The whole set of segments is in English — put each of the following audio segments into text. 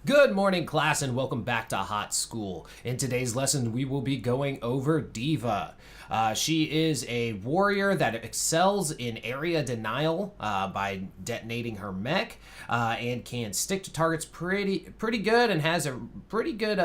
Good morning, class, and welcome back to Hot School. In today's lesson, we will be going over D.Va. She is a warrior that excels in area denial by detonating her mech, and can stick to targets pretty good, and has a pretty good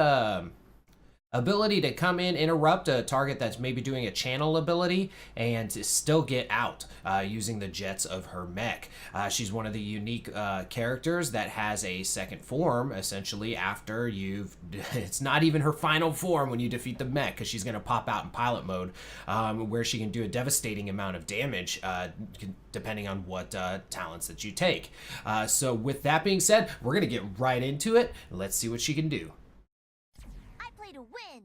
ability to come in, interrupt a target that's maybe doing a channel ability, and to still get out using the jets of her mech. She's one of the unique characters that has a second form, essentially, after you've... It's not even her final form when you defeat the mech, because she's going to pop out in pilot mode, where she can do a devastating amount of damage, depending on what talents that you take. So with that being said, we're going to get right into it. Let's see what she can do. To win.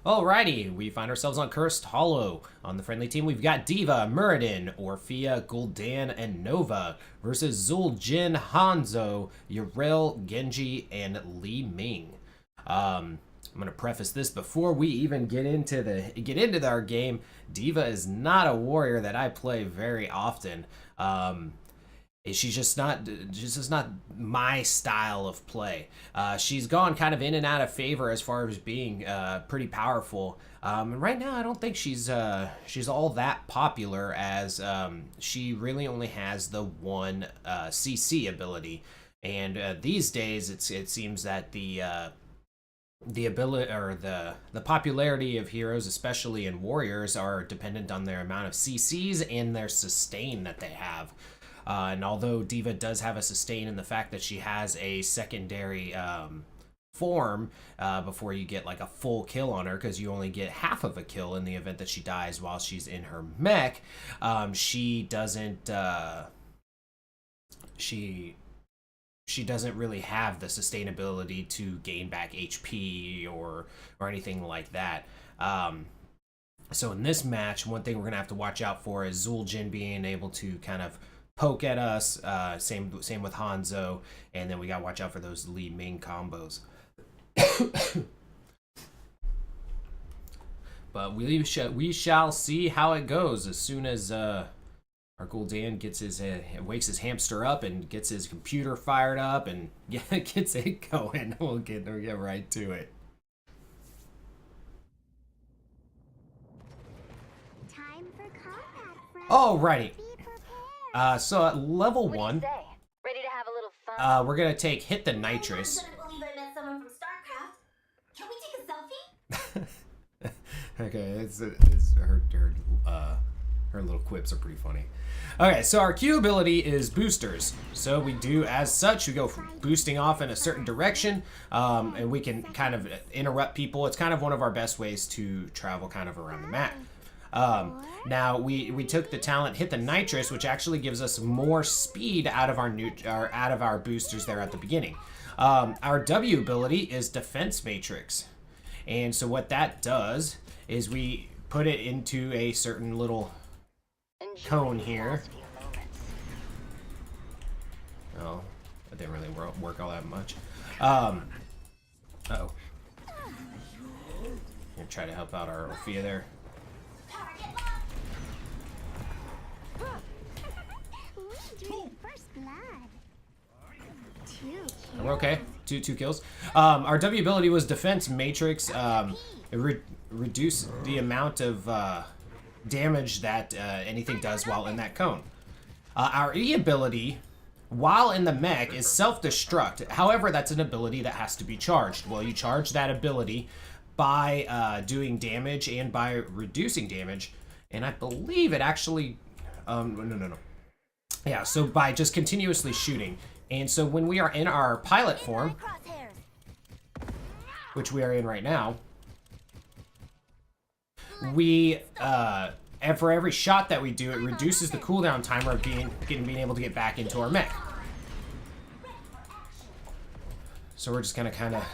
Alrighty, we find ourselves on Cursed Hollow. On the friendly team, we've got D.Va, Muradin, Orphea, Gul'dan, and Nova versus Zul'jin, Hanzo, Yrel, Genji, and Li Ming. I'm gonna preface this before we even get into our game. D.Va is not a warrior that I play very often. She's just not my style of play. She's gone kind of in and out of favor as far as being pretty powerful. And right now, I don't think she's all that popular, as she really only has the one CC ability. And these days, it seems that the ability, or the popularity of heroes, especially in warriors, are dependent on their amount of CCs and their sustain that they have. And although D.Va does have a sustain in the fact that she has a secondary form before you get like a full kill on her, because you only get half of a kill in the event that she dies while she's in her mech, she doesn't she doesn't really have the sustainability to gain back HP or anything like that. So in this match, one thing we're gonna have to watch out for is Zul'jin being able to kind of poke at us, same with Hanzo, and then we gotta watch out for those Li Ming combos. But we shall see how it goes as soon as our Gul'dan gets wakes his hamster up and gets his computer fired up and gets it going. We'll get right to it. Time for combat, friend. Alrighty. Be prepared. So at level What do you 1, say? Ready to have a little fun? we're gonna take Hit the Nitrous. I couldn't believe I met someone from StarCraft. Can we take a selfie? Okay, her little quips are pretty funny. Okay, so our Q ability is boosters. So we do as such, we go boosting off in a certain direction, and we can kind of interrupt people. It's kind of one of our best ways to travel kind of around the map. Now we took the talent Hit the Nitrous, which actually gives us more speed out of our boosters there at the beginning. Our W ability is Defense Matrix, and so what that does is we put it into a certain little cone here. Oh, that didn't really work all that much. Uh-oh. Gonna try to help out our Orphea there. First blood. We're okay. Two kills. Our W ability was Defense Matrix. It reduced the amount of damage that anything does while in that cone. Our E ability, while in the mech, is Self-Destruct. However, that's an ability that has to be charged. Well, you charge that ability by doing damage and by reducing damage. And I believe it actually... no. Yeah, so by just continuously shooting. And so when we are in our pilot form, which we are in right now, we, for every shot that we do, it reduces the cooldown timer of being able to get back into our mech. So we're just gonna kind of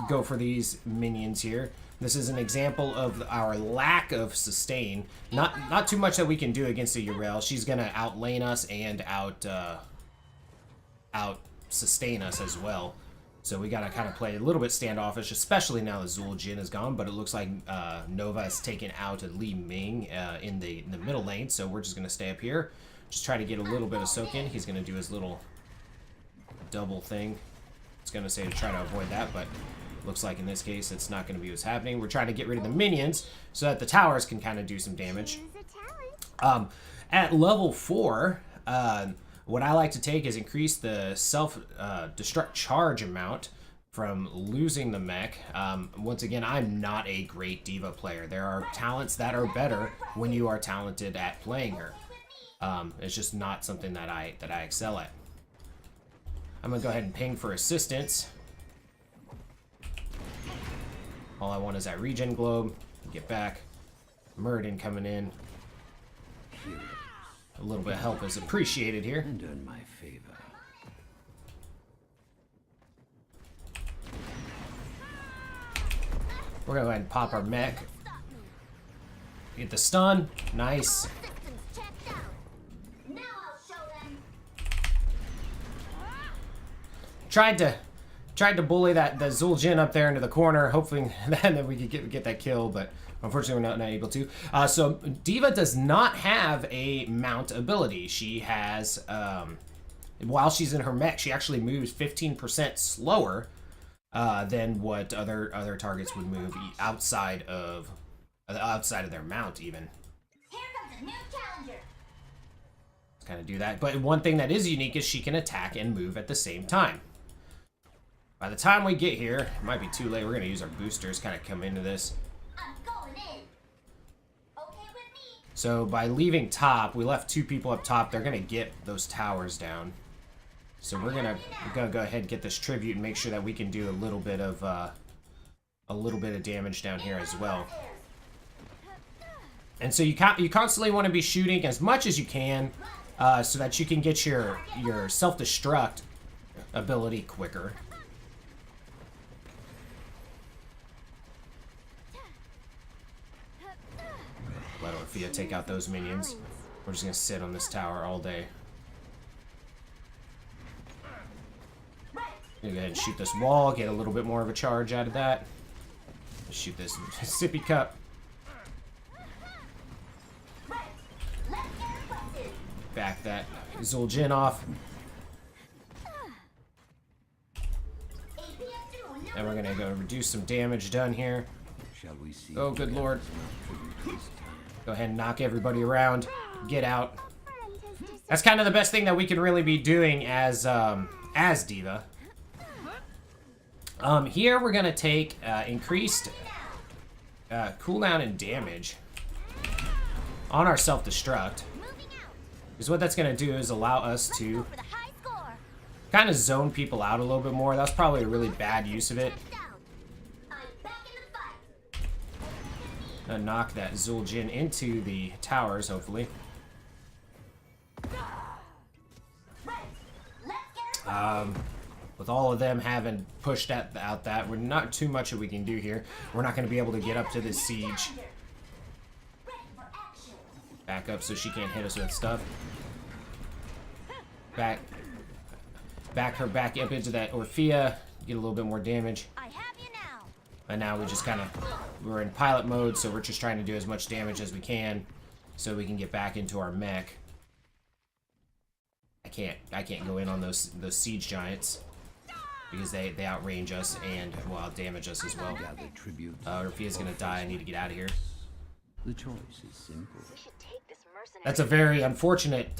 go for these minions here. This is an example of our lack of sustain. Not too much that we can do against a Yrel. She's gonna outlane us and out sustain us as well. So we gotta kind of play a little bit standoffish, especially now that Zul'jin is gone. But it looks like Nova has taken out Li Ming in the middle lane. So we're just gonna stay up here, just try to get a little bit of soak in. He's gonna do his little double thing. was going to say to try to avoid that, but looks like in this case it's not going to be what's happening. We're trying to get rid of the minions so that the towers can kind of do some damage. At level 4, what I like to take is increase the self-destruct charge amount from losing the mech. Once again, I'm not a great D.Va player. There are talents that are better when you are talented at playing her. It's just not something that I excel at. I'm gonna go ahead and ping for assistance. All I want is that regen globe. Get back. Muradin coming in. A little bit of help is appreciated here. And earn my favor. We're gonna go ahead and pop our mech. Get the stun. Nice. Now I'll show them. Tried to bully the Zul'jin up there into the corner, hoping that we could get that kill, but unfortunately we're not able to. So D.Va does not have a mount ability. She has, while she's in her mech, she actually moves 15% slower than what other targets would move outside of their mount even. Here comes a new challenger. Kind of do that, but one thing that is unique is she can attack and move at the same time. By the time we get here, it might be too late. We're going to use our boosters, kind of come into this. I'm going in. Okay with me. So by leaving top, we left 2 people up top. They're going to get those towers down. So we're gonna go ahead and get this tribute and make sure that we can do a little bit of damage down here as well. And so you constantly want to be shooting as much as you can, so that you can get your self-destruct ability quicker. Let Orphea take out those minions. We're just gonna sit on this tower all day. Go ahead and shoot this wall, get a little bit more of a charge out of that. Shoot this sippy cup. Back that Zul'jin off. And we're gonna go reduce some damage done here. Shall we see? Oh, good lord. Go ahead and knock everybody around. Get out. That's kind of the best thing that we can really be doing as D.Va. Here we're gonna take increased cooldown and damage on our self-destruct. Because what that's gonna do is allow us to kind of zone people out a little bit more. That's probably a really bad use of it. Knock that Zul'jin into the towers, hopefully. With all of them having pushed out that, we're not too much that we can do here. We're not going to be able to get up to this siege. Back up so she can't hit us with stuff. Back her back up into that Orphea. Get a little bit more damage. And now we just kind of, we're in pilot mode, so we're just trying to do as much damage as we can so we can get back into our mech. I can't go in on those siege giants because they outrange us and will outdamage us as well. Orphea's gonna die. I need to get out of here. The choice is simple. That's a very unfortunate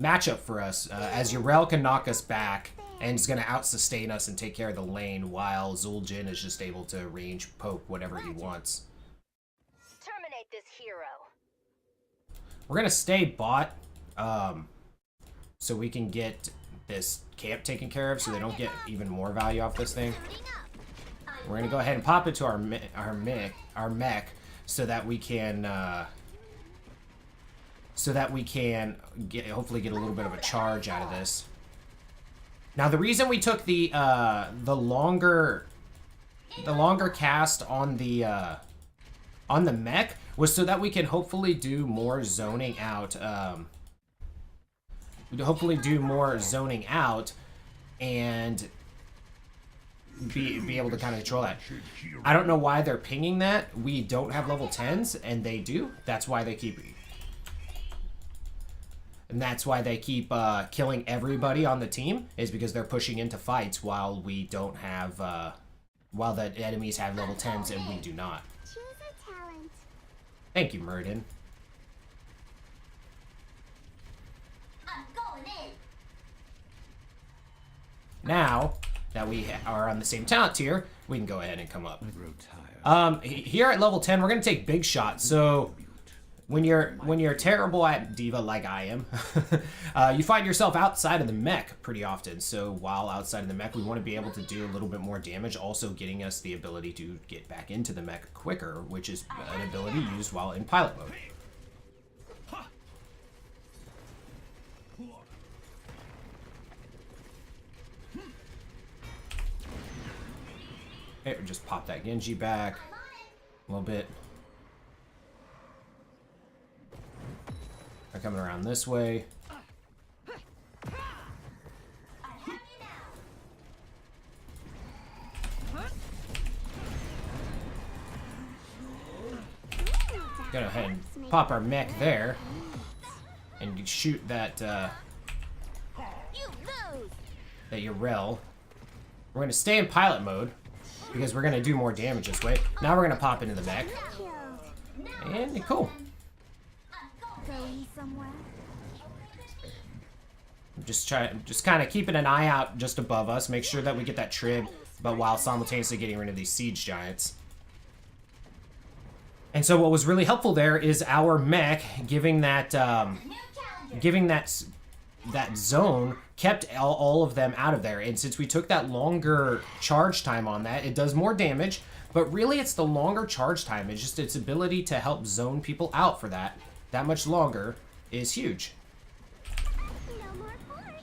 matchup for us, as Yrel can knock us back and is going to out-sustain us and take care of the lane, while Zul'jin is just able to range poke whatever he wants. Terminate this hero. We're going to stay bot, so we can get this camp taken care of so they don't get even more value off this thing. We're going to go ahead and pop it to our mech so that we can hopefully get a little bit of a charge out of this. Now the reason we took the longer cast on the mech was so that we can hopefully do more zoning out. And be able to kind of control that. I don't know why they're pinging that. We don't have level 10s and they do. That's why they keep. And that's why they keep killing everybody on the team, is because they're pushing into fights while we don't have, while the enemies have level 10s and we do not. Choose a talent. Thank you, Murden. I'm going in. Now that we are on the same talent tier, we can go ahead and come up. I grow tired. Here at level 10, we're gonna take big shot. So when you're terrible at D.Va like I am, you find yourself outside of the mech pretty often. So while outside of the mech, we want to be able to do a little bit more damage, also getting us the ability to get back into the mech quicker, which is an ability used while in pilot mode. Okay, just pop that Genji back a little bit. They're coming around this way. Go ahead and pop our mech there. And shoot that, that Yrel. We're going to stay in pilot mode, because we're going to do more damage this way. Now we're going to pop into the mech. And cool. Going somewhere. Just kind of keeping an eye out just above us. Make sure that we get that trib, but while simultaneously getting rid of these siege giants. And so what was really helpful there is our mech giving that that zone kept all of them out of there. And since we took that longer charge time on that, it does more damage, but really it's the longer charge time. It's just its ability to help zone people out for that much longer is huge. No more fort.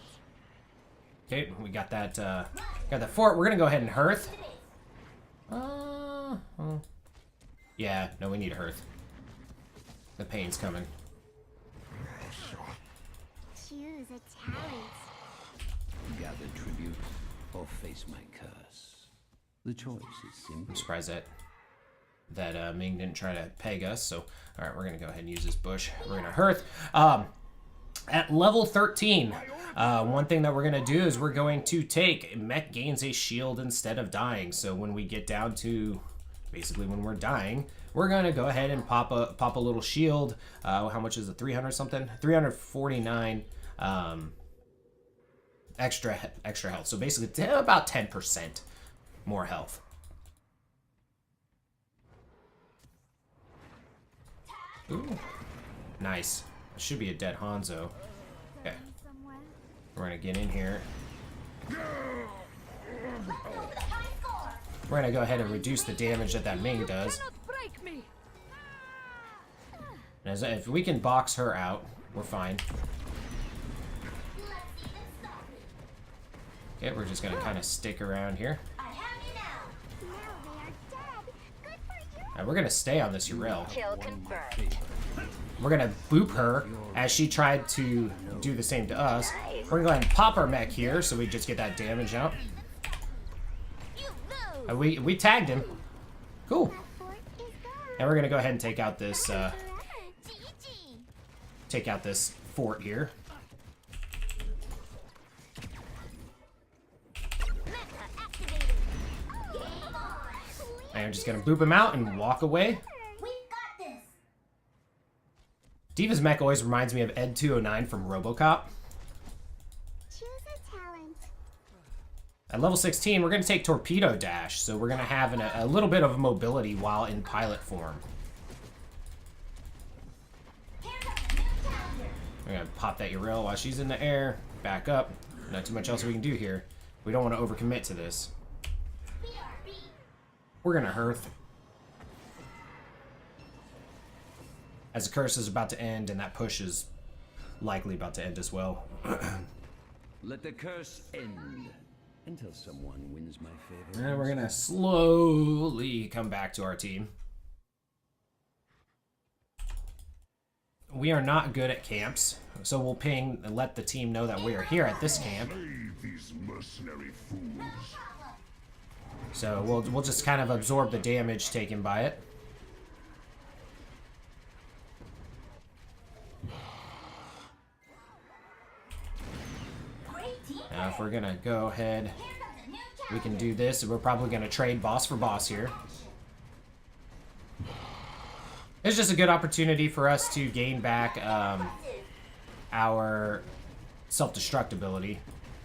Okay, we got that fort. We're gonna go ahead and hearth. Yeah, no, we need a hearth. The pain's coming. Choose a talent. Gather tribute or face my curse. The choice is simple. I'm surprised that Ming didn't try to peg us. So, all right, we're gonna go ahead and use this bush. We're gonna hearth. At level 13, one thing that we're gonna do is we're going to take mech gains a shield instead of dying. So when we get down to basically when we're dying, we're gonna go ahead and pop a little shield. How much is it? 300 something? 349 extra health. So basically about 10% more health. Ooh, nice. It should be a dead Hanzo. Okay, Somewhere. we're gonna get in here. We're gonna go ahead and reduce the damage that Ming does. And if we can box her out, we're fine. Okay, we're just gonna kind of stick around here. Now they are dead. Good for you. We're gonna stay on this Yrel. Kill confirmed. We're gonna boop her as she tried to do the same to us. We're gonna go ahead and pop our mech here so we just get that damage out. You lose. We tagged him. Cool. Fort is gone. And we're gonna go ahead and take out this GG. fort here. And I'm just gonna boop him out and walk away. We got this. D.Va's mech always reminds me of Ed 209 from RoboCop. Choose a talent. At level 16, we're gonna take Torpedo Dash, so we're gonna have a little bit of mobility while in pilot form. We're gonna pop that Yrel while she's in the air, back up. Not too much else we can do here. We don't want to overcommit to this. We're gonna hearth. As the curse is about to end, and that push is likely about to end as well. Let the curse end until someone wins my favor. And we're gonna slowly come back to our team. We are not good at camps, so we'll ping and let the team know that we are here at this camp. These mercenary fools. So we'll just kind of absorb the damage taken by it. Now, if we're gonna go ahead, we can do this. We're probably gonna trade boss for boss here. It's just a good opportunity for us to gain back our self-destruct ability.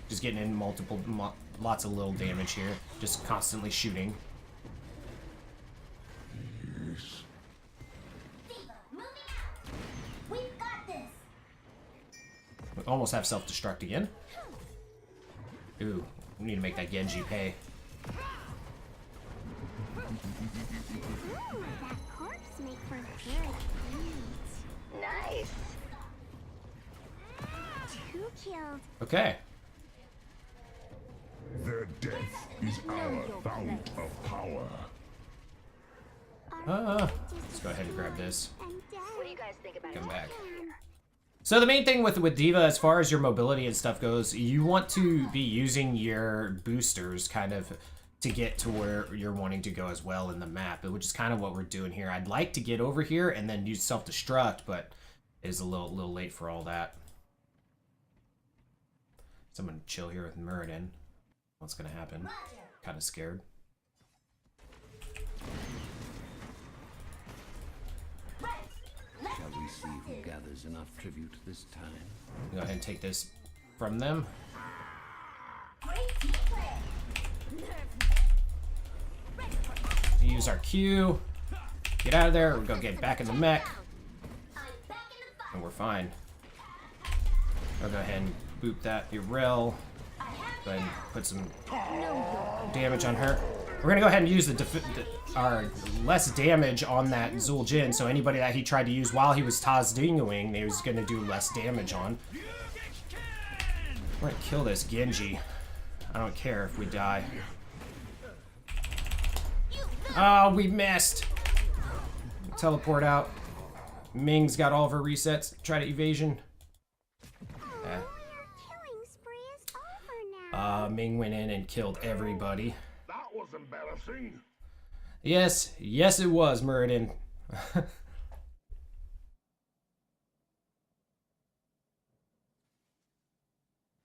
Just getting in lots of little damage here. Just constantly shooting. D.Va, moving out. We've got this. We almost have self-destruct again. Ooh, we need to make that Genji pay. That corpse make for good eat. Nice. 2 killed. Okay. Their death is our fount of power. Let's go ahead and grab this. And What do you guys think about Come it? back. So the main thing with D.Va, as far as your mobility and stuff goes, you want to be using your boosters kind of to get to where you're wanting to go as well in the map, which is kind of what we're doing here. I'd like to get over here and then use self-destruct, but it's a little late for all that. Someone chill here with Muradin. What's gonna happen? Kind of scared. Shall we see who gathers enough tribute this time? Go ahead and take this from them. Great team play. Use our Q. Get out of there. We'll go get back in the mech. I'm back in the fight. And we're fine. I'll go ahead and boop that Yrel. Go ahead and put some damage on her. We're gonna go ahead and use our less damage on that Zul'jin, so anybody that he tried to use while he was Tazdingoing, he was gonna do less damage on. We're gonna kill this Genji. I don't care if we die. Oh, we missed. Teleport out. Ming's got all of her resets. Try to evasion. Yeah. killing spree is over now. Ming went in and killed everybody. That was embarrassing. Yes, yes it was, Muradin.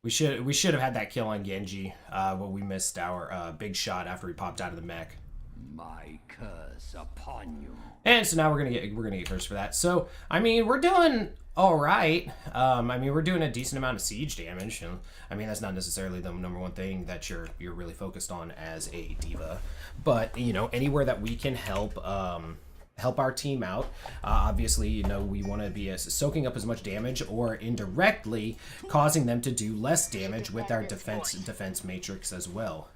We should have had that kill on Genji, but we missed our big shot after he popped out of the mech. My curse upon you. And so now we're gonna get cursed for that. So I mean we're doing all right. I mean we're doing a decent amount of siege damage. And, I mean that's not necessarily the number one thing that you're really focused on as a D.Va, but you know anywhere that we can help our team out. Obviously, you know we want to be soaking up as much damage or indirectly causing them to do less damage with our defense matrix as well.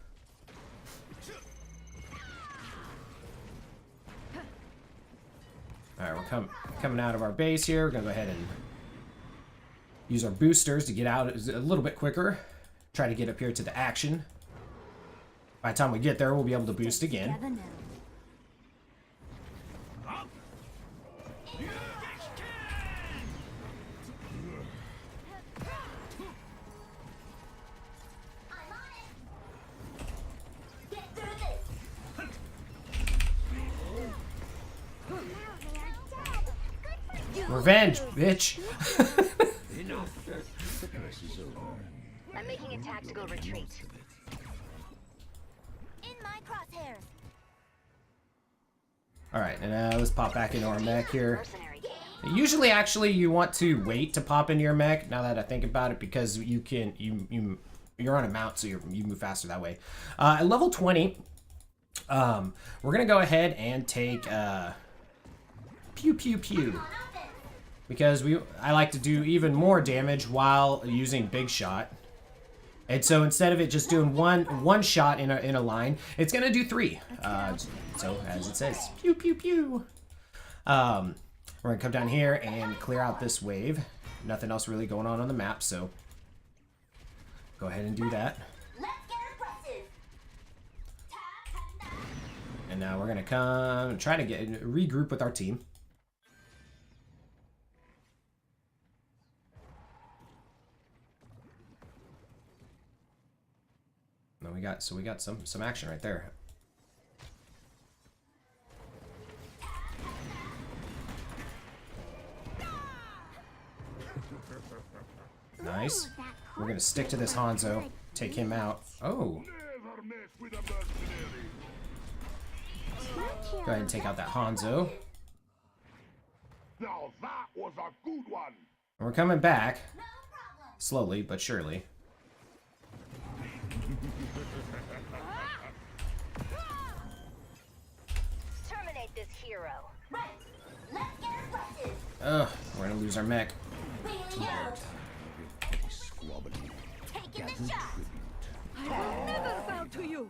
All right, we're coming out of our base here. We're gonna go ahead and use our boosters to get out a little bit quicker. Try to get up here to the action. By the time we get there, we'll be able to boost again. Together now. I'm on it. Get through this. Now they are dead. Good for you. Revenge, bitch. Enough. The curse is over. I'm making a tactical retreat. In my crosshairs. All right, and let's pop back into our mech here. Mercenary. Usually, actually, you want to wait to pop into your mech. Now that I think about it, because you're on a mount, so you move faster that way. At level 20, we're gonna go ahead and take pew pew pew, because I like to do even more damage while using big shot. And so instead of it just doing one shot in a line, it's gonna do 3. So as it says, pew pew pew. We're gonna come down here and clear out this wave. Nothing else really going on the map, so go ahead and do that. Let's get aggressive. And now we're gonna come try to regroup with our team. No, we got some action right there. Nice. We're gonna stick to this Hanzo. take him out. Oh, Never mess with a mercenary. go ahead and take out that Hanzo. Now that was a good one. And we're coming back. Slowly, but surely. Terminate this hero. Right. Let's get aggressive. Ugh, we're gonna lose our mech. Wheeling out. Petty squabbling. Taking Gather the shot. tribute. I will never bow to you.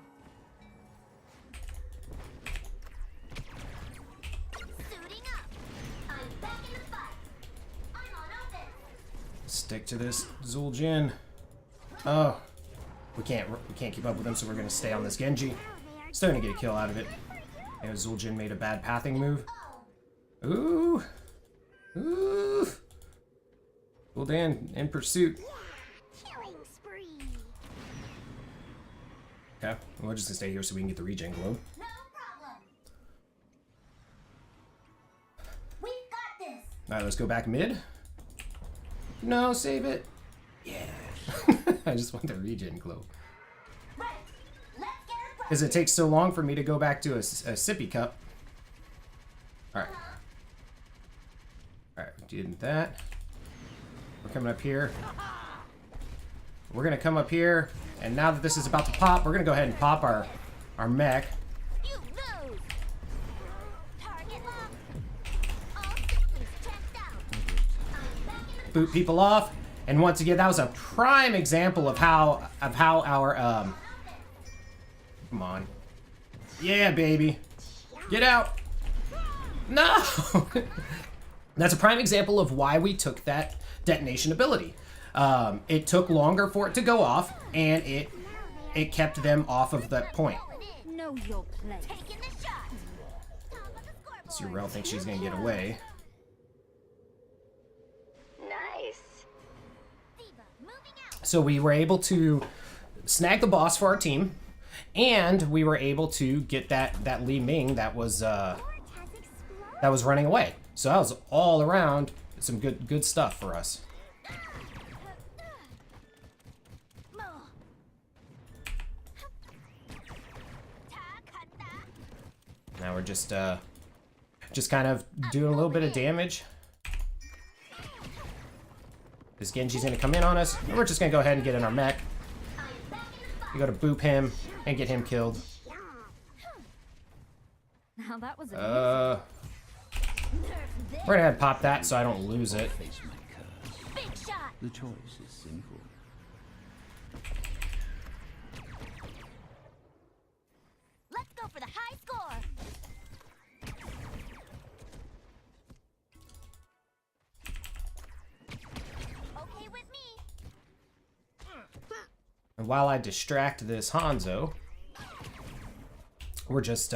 Suiting up. I'm back in the fight. I'm on offense. Stick to this Zul'jin. Oh, we can't keep up with him, so we're gonna stay on this Genji. Still gonna get a kill out of it. And Zul'jin made a bad pathing move. Ooh, ooh. Gul'dan in pursuit. Killing spree. Okay, we're just gonna stay here so we can get the regen globe. No problem. We've got this. All right, let's go back mid. No, save it. Yeah. I just want the regen globe. Right. Let's get aggressive. Because it takes so long for me to go back to a sippy cup. Alright. Alright, we did that. We're coming up here. We're going to come up here. And now that this is about to pop, we're going to go ahead and pop our mech. You lose. Target locked. All systems checked out. I'm back in the Boot people off. And once again, that was a prime example of how our come on. Yeah, baby. Get out. No. That's a prime example of why we took that detonation ability. It took longer for it to go off, and it kept them off of that point. Know your place. taking the shot. Top of the scoreboard. Surreal thinks she's gonna get away. Nice. D.Va, moving out. So we were able to snag the boss for our team, and we were able to get that Li Ming that was running away. So that was all around some good stuff for us. Now we're just kind of doing a little bit of damage. This Genji's gonna come in on us, and we're just gonna go ahead and get in our mech. We gotta boop him and get him killed. Now that was We're gonna head pop that so I don't lose it. Face my curse. Big shot. The choice is simple. Let's go for the high score. Okay with me. And while I distract this Hanzo, we're just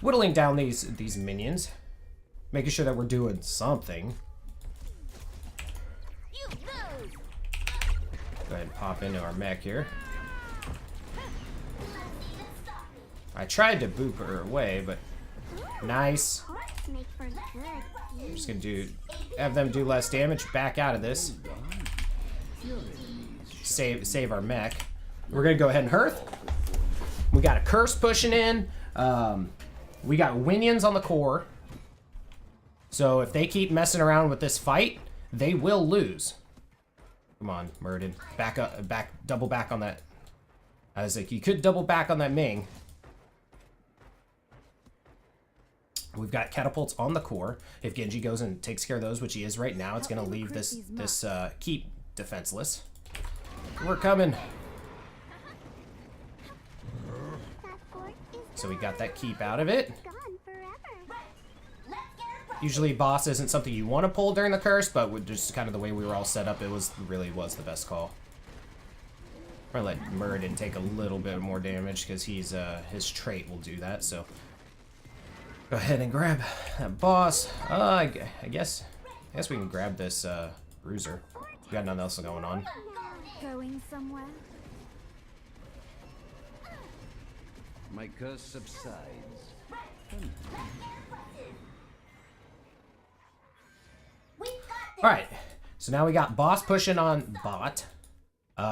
whittling down these minions, making sure that we're doing something. You lose. Go ahead and pop into our mech here. Let's even stop me. I tried to boop her away, but nice. Hearts make for good. I'm just gonna have them do less damage. Back out of this. Save our mech. We're gonna go ahead and hearth. We got a curse pushing in. We got Winions on the core. So if they keep messing around with this fight, they will lose. Come on, Muradin. Back up, double back on that. I was like, you could double back on that Ming. We've got catapults on the core. If Genji goes and takes care of those, which he is right now, it's gonna leave this keep defenseless. We're coming. That fort is So we got that keep out of it. gone forever. Let's get aggressive. Usually boss isn't something you want to pull during the curse, but with just kind of the way we were all set up, it really was the best call. We're gonna let Muradin take a little bit more damage because his trait will do that. So go ahead and grab that boss. I guess we can grab this bruiser. We got nothing else going on. Going somewhere? My curse subsides. We've got this. All right, so now we got boss pushing on bot.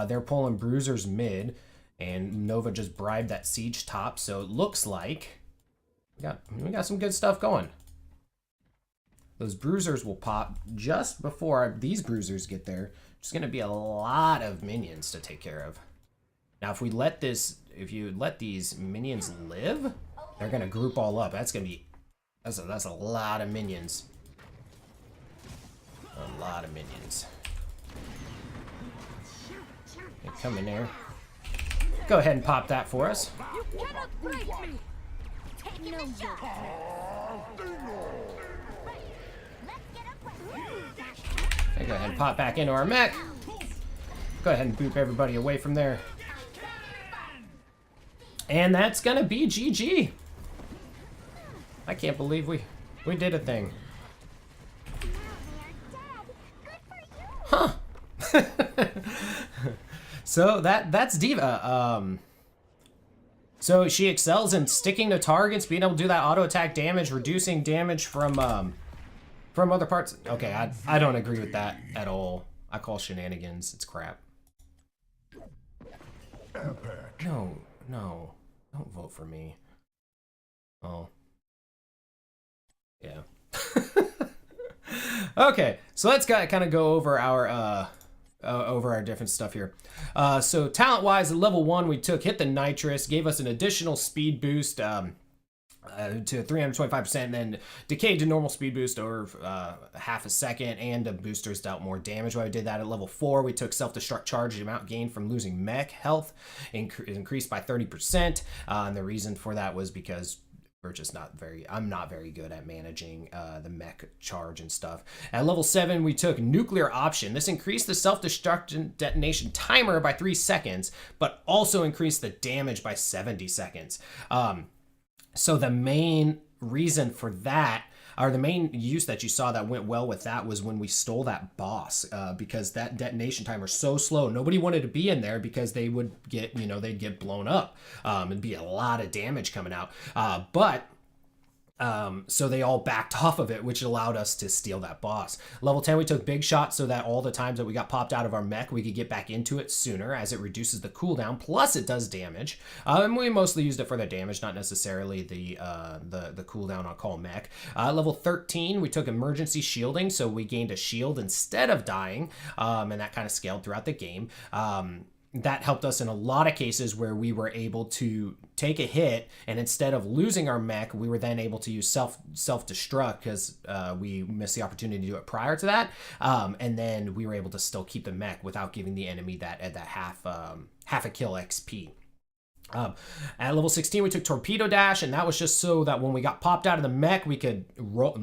They're pulling bruisers mid, and Nova just bribed that siege top, so it looks like we got some good stuff going. Those bruisers will pop just before these bruisers get there. There's going to be a lot of minions to take care of. Now, if you let these minions live, they're going to group all up. That's a lot of minions. A lot of minions. Okay, come in there. Go ahead and pop that for us. You cannot break me. Taking the shot. Let's get up. Okay, go ahead and pop back into our mech. Go ahead and boop everybody away from there. And that's gonna be GG. I can't believe we did a thing. Huh. So that's D.Va. So she excels in sticking to targets, being able to do that auto attack damage, reducing damage from other parts. Okay, I don't agree with that at all. I call shenanigans. It's crap. No, don't vote for me. Oh. Yeah. Okay, so let's kind of go over our different stuff here. So talent-wise, at level 1, we hit the nitrous, gave us an additional speed boost to 325%, and then decayed to normal speed boost over half a second, and the boosters dealt more damage while we did that. At level 4, we took self-destruct charge. The amount gained from losing mech health increased by 30%, and the reason for that was because I'm not very good at managing the mech charge and stuff. At level 7, we took nuclear option. This increased the self-destruct detonation timer by 3 seconds, but also increased the damage by 70 seconds. So the main reason for that, or the main use that you saw that went well with that, was when we stole that boss, because that detonation timer is so slow. Nobody wanted to be in there because they would get, they'd get blown up. It'd be a lot of damage coming out. So they all backed off of it, which allowed us to steal that boss. Level 10, we took big shot so that all the times that we got popped out of our mech, we could get back into it sooner, as it reduces the cooldown, plus it does damage. And we mostly used it for the damage, not necessarily the cooldown on call mech. Level 13, we took emergency shielding, so we gained a shield instead of dying, and that kind of scaled throughout the game. That helped us in a lot of cases where we were able to take a hit, and instead of losing our mech, we were then able to use self-destruct because we missed the opportunity to do it prior to that, and then we were able to still keep the mech without giving the enemy that half a kill XP. At level 16, we took torpedo dash, and that was just so that when we got popped out of the mech, we could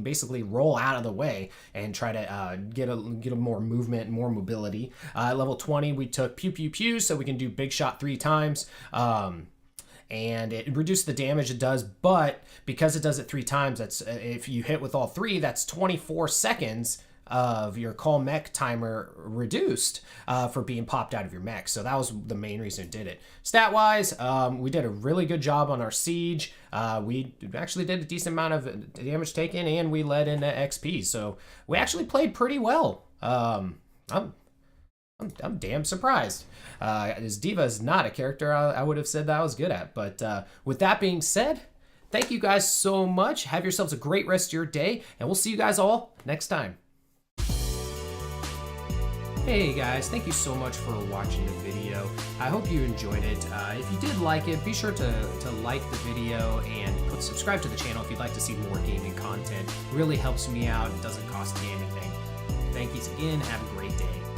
basically roll out of the way and try to get a more movement, more mobility. At level 20, we took pew pew pew, so we can do big shot 3 times. And it reduced the damage it does, but because it does it 3 times, that's if you hit with all 3, that's 24 seconds of your call mech timer reduced for being popped out of your mech. So that was the main reason it did it. Stat wise, we did a really good job on our siege. We actually did a decent amount of damage taken, and we led into XP. So we actually played pretty well. I'm damn surprised. As D.Va is not a character I would have said that I was good at. But with that being said, thank you guys so much. Have yourselves a great rest of your day, and we'll see you guys all next time. Hey guys, thank you so much for watching the video. I hope you enjoyed it. If you did like it, be sure to like the video and subscribe to the channel if you'd like to see more gaming content. It really helps me out. It doesn't cost me anything. Thank you again. Have a great day.